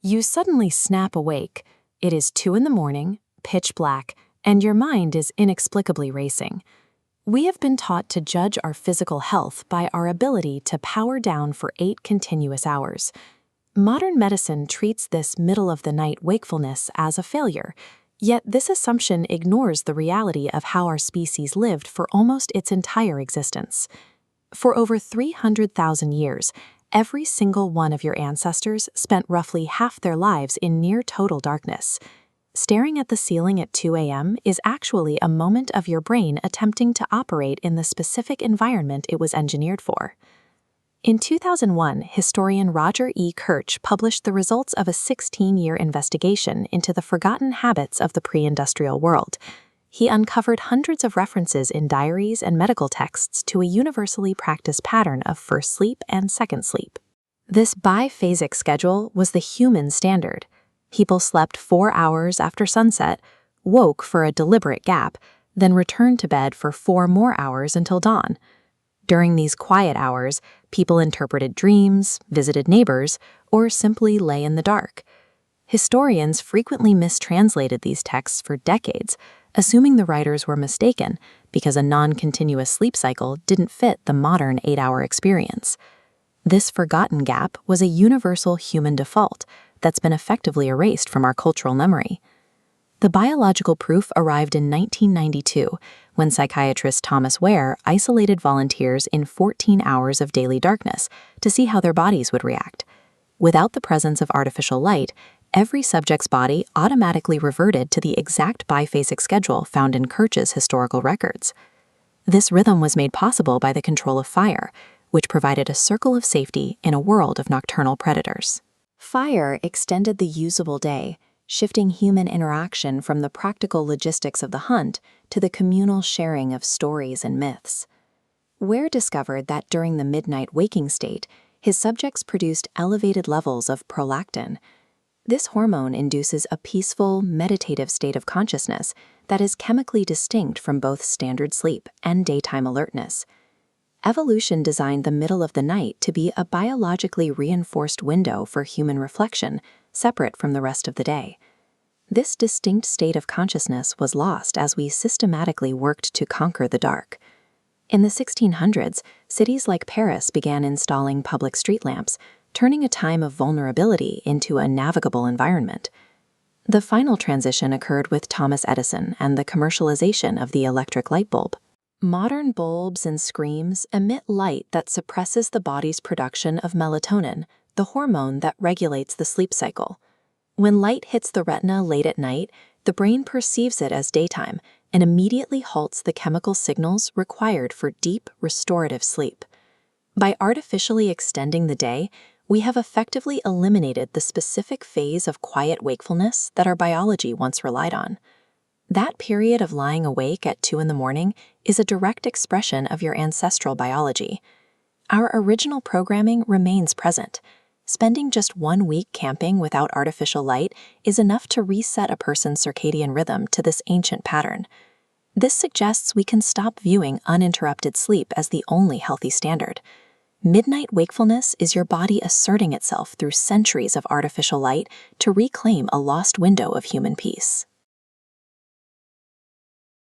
You suddenly snap awake. It is 2 in the morning, pitch black, and your mind is inexplicably racing. We have been taught to judge our physical health by our ability to power down for 8 continuous hours. Modern medicine treats this middle-of-the-night wakefulness as a failure, yet this assumption ignores the reality of how our species lived for almost its entire existence. For over 300,000 years, every single one of your ancestors spent roughly half their lives in near-total darkness. Staring at the ceiling at 2 a.m. is actually a moment of your brain attempting to operate in the specific environment it was engineered for. In 2001, historian Roger E. Kirch published the results of a 16-year investigation into the forgotten habits of the pre-industrial world. He uncovered hundreds of references in diaries and medical texts to a universally practiced pattern of first sleep and second sleep. This biphasic schedule was the human standard. People slept 4 hours after sunset, woke for a deliberate gap, then returned to bed for 4 more hours until dawn. During these quiet hours, people interpreted dreams, visited neighbors, or simply lay in the dark. Historians frequently mistranslated these texts for decades, assuming the writers were mistaken because a non-continuous sleep cycle didn't fit the modern 8-hour experience. This forgotten gap was a universal human default that's been effectively erased from our cultural memory. The biological proof arrived in 1992 when psychiatrist Thomas Ware isolated volunteers in 14 hours of daily darkness to see how their bodies would react. Without the presence of artificial light, every subject's body automatically reverted to the exact biphasic schedule found in Kirch's historical records. This rhythm was made possible by the control of fire, which provided a circle of safety in a world of nocturnal predators. Fire extended the usable day, shifting human interaction from the practical logistics of the hunt to the communal sharing of stories and myths. Ware discovered that during the midnight waking state, his subjects produced elevated levels of prolactin. This hormone induces a peaceful, meditative state of consciousness that is chemically distinct from both standard sleep and daytime alertness. Evolution designed the middle of the night to be a biologically reinforced window for human reflection, separate from the rest of the day. This distinct state of consciousness was lost as we systematically worked to conquer the dark. In the 1600s, cities like Paris began installing public street lamps, turning a time of vulnerability into a navigable environment. The final transition occurred with Thomas Edison and the commercialization of the electric light bulb. Modern bulbs and screens emit light that suppresses the body's production of melatonin, the hormone that regulates the sleep cycle. When light hits the retina late at night, the brain perceives it as daytime and immediately halts the chemical signals required for deep, restorative sleep. By artificially extending the day, we have effectively eliminated the specific phase of quiet wakefulness that our biology once relied on. That period of lying awake at 2 in the morning is a direct expression of your ancestral biology. Our original programming remains present. Spending just 1 week camping without artificial light is enough to reset a person's circadian rhythm to this ancient pattern. This suggests we can stop viewing uninterrupted sleep as the only healthy standard. Midnight wakefulness is your body asserting itself through centuries of artificial light to reclaim a lost window of human peace.